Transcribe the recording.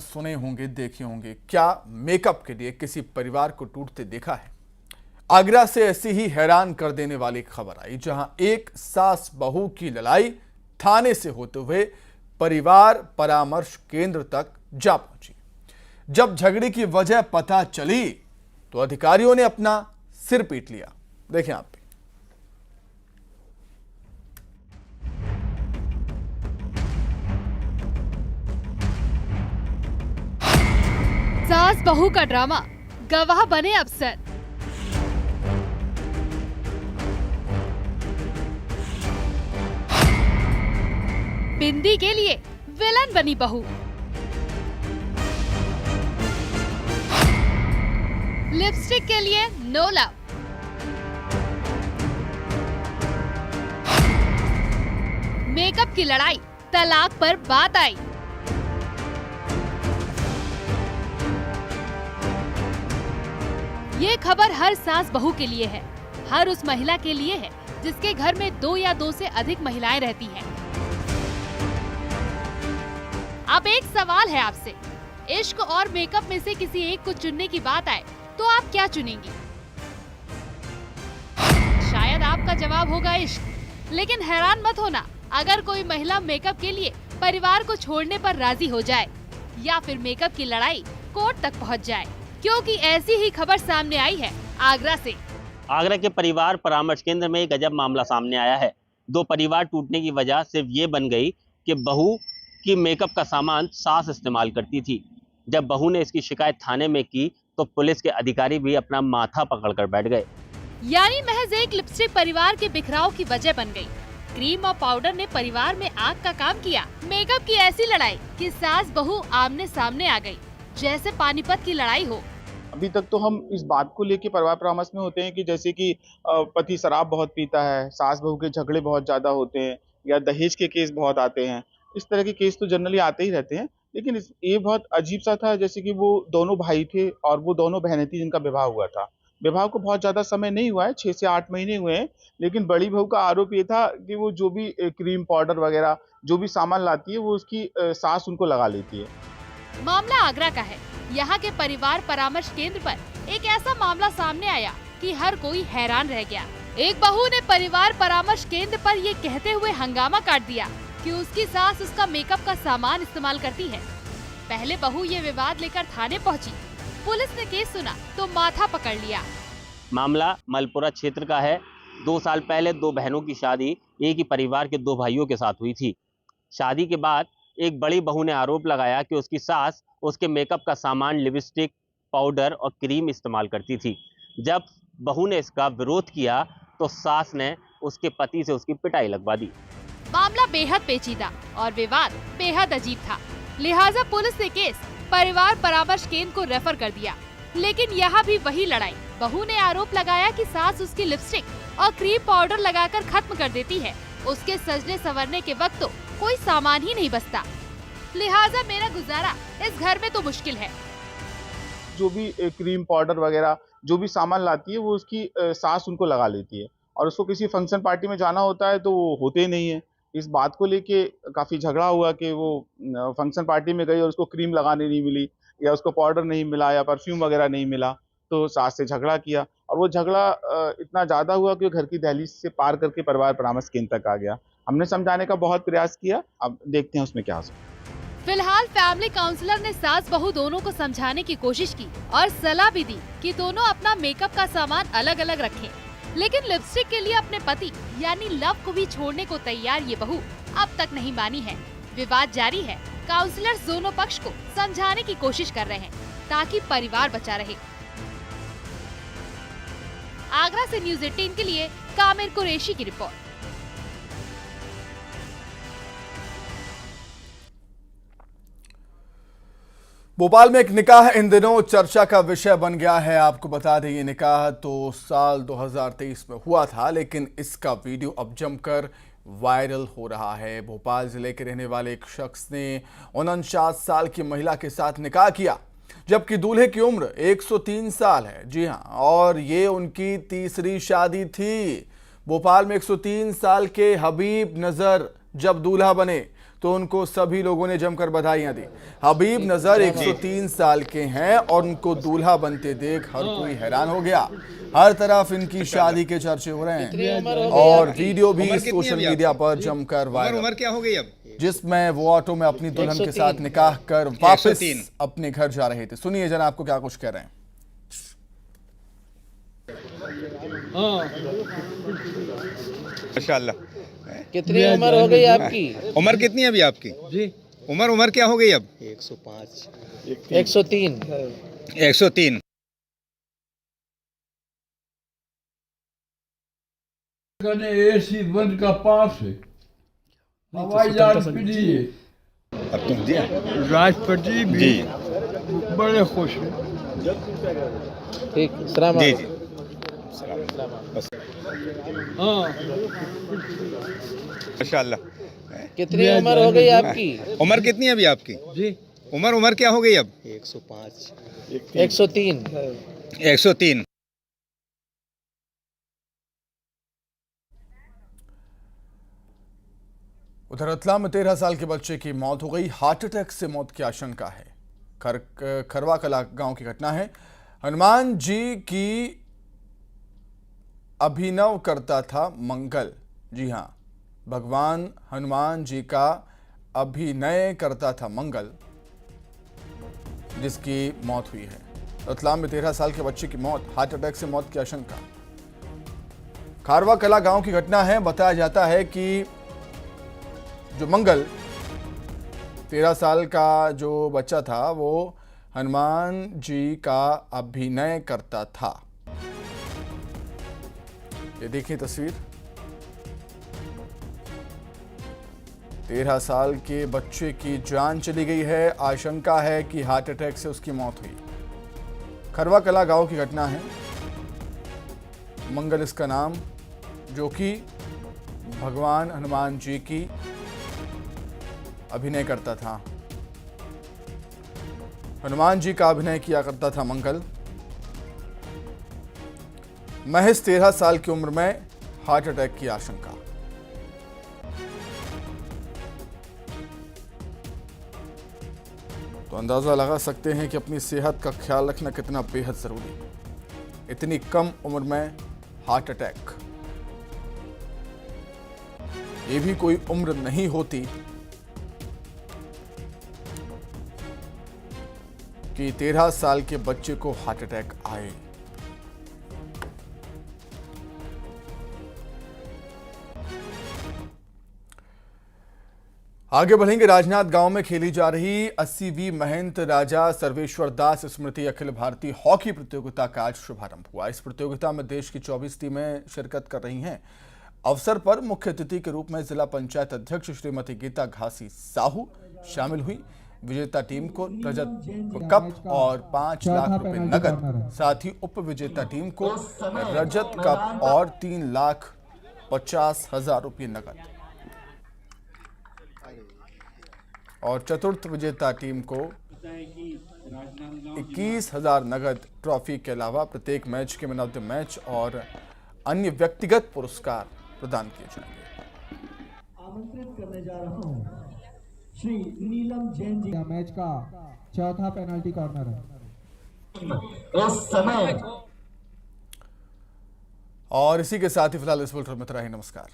सुने होंगे, देखे होंगे। क्या मेकअप के लिए किसी परिवार को टूटते देखा है? आगरा से ऐसी ही हैरान कर देने वाली खबर आई, जहां एक सास बहू की लड़ाई थाने से होते हुए परिवार परामर्श केंद्र तक जा पहुंची। जब झगड़े की वजह पता चली तो अधिकारियों ने अपना सिर पीट लिया। देखें आप भी। सास बहू का ड्रामा, गवाह बने अफसर। बिंदी के लिए विलन बनी बहू। लिपस्टिक के लिए नो लव। मेकअप की लड़ाई, तलाक पर बात आई। ये खबर हर सास बहू के लिए है, हर उस महिला के लिए है जिसके घर में दो या दो से अधिक महिलाएं रहती हैं। अब एक सवाल है आपसे, इश्क और मेकअप में से किसी एक को चुनने की बात आए तो आप क्या चुनेंगी? शायद आपका जवाब होगा इश्क, लेकिन हैरान मत होना अगर कोई महिला मेकअप के लिए परिवार को छोड़ने पर राजी हो जाए या फिर मेकअप की लड़ाई कोर्ट तक पहुंच जाए, क्योंकि ऐसी ही खबर सामने आई है आगरा से। आगरा के परिवार परामर्श केंद्र में एक गजब मामला सामने आया है। दो परिवार टूटने की वजह सिर्फ ये बन गई कि बहू की मेकअप का सामान सास इस्तेमाल करती थी। जब बहू ने इसकी शिकायत थाने में की तो पुलिस के अधिकारी भी अपना माथा पकड़कर बैठ गए। यानी महज एक लिपस्टिक परिवार के बिखराव की वजह बन गई। क्रीम और पाउडर ने परिवार में आग का काम किया। मेकअप की ऐसी लड़ाई कि सास बहू आमने सामने आ गई, जैसे पानीपत की लड़ाई हो। अभी तक तो हम इस बात को लेके परिवार परामर्श में होते हैं कि जैसे कि पति शराब बहुत पीता है, सास बहू के झगड़े बहुत ज्यादा होते हैं, या दहेज के केस बहुत आते हैं। इस तरह के केस तो जनरली आते ही रहते हैं, लेकिन ये बहुत अजीब सा था। जैसे कि वो दोनों भाई थे और वो दोनों बहनें थी जिनका विवाह हुआ था। विवाह को बहुत ज्यादा समय नहीं हुआ है, 6 से 8 महीने हुए हैं, लेकिन बड़ी बहू का आरोप ये था कि वो जो भी क्रीम पाउडर वगैरह जो भी सामान लाती है वो उसकी सास उनको लगा लेती है। मामला आगरा का है। यहाँ के परिवार परामर्श केंद्र पर एक ऐसा मामला सामने आया कि हर कोई हैरान रह गया। एक बहू ने परिवार परामर्श केंद्र पर ये कहते हुए हंगामा काट दिया कि उसकी सास उसका मेकअप का सामान इस्तेमाल करती है। पहले बहू ये विवाद लेकर थाने पहुंची। पुलिस ने केस सुना तो माथा पकड़ लिया। मामला मलपुरा क्षेत्र का है। 2 साल पहले दो बहनों की शादी एक ही परिवार के दो भाइयों के साथ हुई थी। शादी के बाद एक बड़ी बहू ने आरोप लगाया कि उसकी सास उसके मेकअप का सामान, लिपस्टिक, पाउडर और क्रीम इस्तेमाल करती थी। जब बहू ने इसका विरोध किया तो सास ने उसके पति से उसकी पिटाई लगवा दी। मामला बेहद पेचीदा और विवाद बेहद अजीब था, लिहाजा पुलिस ने केस परिवार परामर्श केंद्र को रेफर कर दिया। लेकिन यहाँ भी वही लड़ाई। बहू ने आरोप लगाया कि सास उसकी लिपस्टिक और क्रीम पाउडर लगाकर खत्म कर देती है। उसके सजने संवरने के वक्त तो कोई सामान ही नहीं बचता, लिहाजा मेरा गुजारा इस घर में तो मुश्किल है। जो भी क्रीम पाउडर वगैरह जो भी सामान लाती है वो उसकी सास उनको लगा लेती है, और उसको किसी फंक्शन पार्टी में जाना होता है तो वो होते ही नहीं है। इस बात को लेके काफी झगड़ा हुआ कि वो फंक्शन पार्टी में गई और उसको क्रीम लगाने नहीं मिली, या उसको पाउडर नहीं मिला, या परफ्यूम वगैरह नहीं मिला, तो सास से झगड़ा किया। और वो झगड़ा इतना ज्यादा हुआ कि घर की दहलीज से पार करके परिवार परामर्श केंद्र तक आ गया। हमने समझाने का बहुत प्रयास किया, अब देखते हैं उसमें क्या हो सकता है। फिलहाल फैमिली काउंसलर ने सास बहू दोनों को समझाने की कोशिश की और सलाह भी दी कि दोनों अपना मेकअप का सामान अलग अलग रखें। लेकिन लिपस्टिक के लिए अपने पति यानी लव को भी छोड़ने को तैयार ये बहू अब तक नहीं मानी है। विवाद जारी है। काउंसलर्स दोनों पक्ष को समझाने की कोशिश कर रहे हैं ताकि परिवार बचा रहे। आगरा से न्यूज़ 18 के लिए कामिर कुरैशी की रिपोर्ट। भोपाल में एक निकाह इन दिनों चर्चा का विषय बन गया है। आपको बता दें, ये निकाह तो साल 2023 में हुआ था, लेकिन इसका वीडियो अब जमकर वायरल हो रहा है। भोपाल जिले के रहने वाले एक शख्स ने 49 साल की महिला के साथ निकाह किया, जबकि दूल्हे की उम्र 103 साल है। जी हां, और ये उनकी तीसरी शादी थी। भोपाल में 103 साल के हबीब नजर जब दूल्हा बने तो उनको सभी लोगों ने जमकर बधाइयां दी। हबीब नजर 103 साल के हैं और उनको दूल्हा बनते देख हर कोई हैरान हो गया। हर तरफ इनकी शादी के चर्चे हो रहे हैं और वीडियो भी सोशल मीडिया पर जमकर वायरल। उम्र क्या हो गई अब? जिसमें वो ऑटो में अपनी दुल्हन के साथ निकाह कर वापस अपने घर जा रहे थे। सुनिए जरा आपको क्या कुछ कह रहे हैं। माशाल्लाह। कितनी उम्र हो गई आपकी? उम्र कितनी है अभी आपकी जी? उम्र क्या हो गई अब? 105 103 103। AC1 का पास है, हवाई जहाज फ्री है। अब तुम दिया राष्ट्रपति भी बड़े खुश हैं। ठीक, सलाम जी जी। बस माशाल्लाह। कितनी उम्र हो गई आपकी? उम्र कितनी है अभी आपकी जी? उम्र क्या हो गई अब? 105 103 103। उधर रतलाम में 13 साल के बच्चे की मौत हो गई। हार्ट अटैक से मौत की आशंका है। खरवा कला गांव की घटना है। हनुमान जी की अभिनव करता था मंगल। जी हां, भगवान हनुमान जी का अभिनय करता था मंगल, जिसकी मौत हुई है। रतलाम में 13 साल के बच्चे की मौत, हार्ट अटैक से मौत की आशंका। खारवा कला गांव की घटना है। बताया जाता है कि जो मंगल 13 साल का जो बच्चा था वो हनुमान जी का अभिनय करता था। ये देखिए तस्वीर। 13 साल के बच्चे की जान चली गई है। आशंका है कि हार्ट अटैक से उसकी मौत हुई। खरवा कला गांव की घटना है। मंगल इसका नाम, जो कि भगवान हनुमान जी की अभिनय करता था। हनुमान जी का अभिनय किया करता था मंगल। महज 13 साल की उम्र में हार्ट अटैक की आशंका। तो अंदाजा लगा सकते हैं कि अपनी सेहत का ख्याल रखना कितना बेहद जरूरी है। इतनी कम उम्र में हार्ट अटैक, ये भी कोई उम्र नहीं होती कि 13 साल के बच्चे को हार्ट अटैक आए। आगे बढ़ेंगे। राजनाथ गांव में खेली जा रही 80वीं महंत राजा सर्वेश्वर दास स्मृति अखिल भारतीय हॉकी प्रतियोगिता का आज शुभारंभ हुआ। इस प्रतियोगिता में देश की 24 टीमें शिरकत कर रही हैं। अवसर पर मुख्य अतिथि के रूप में जिला पंचायत अध्यक्ष श्रीमती गीता घासी साहू शामिल हुई। विजेता टीम को रजत कप और 5 लाख रुपए नगद, साथ ही उप विजेता टीम को रजत कप और 3,50,000 रुपये नगद, और चतुर्थ विजेता टीम को 21,000 नगद ट्रॉफी के अलावा प्रत्येक मैच के मैन ऑफ द मैच और अन्य व्यक्तिगत पुरस्कार प्रदान किए जाएंगे। आमंत्रित करने जा रहा हूं श्री नीलम जैन जी। मैच का चौथा पेनल्टी कॉर्नर है इस समय। और इसी के साथ ही फिलहाल इस बुलेटिन में इतना ही। नमस्कार।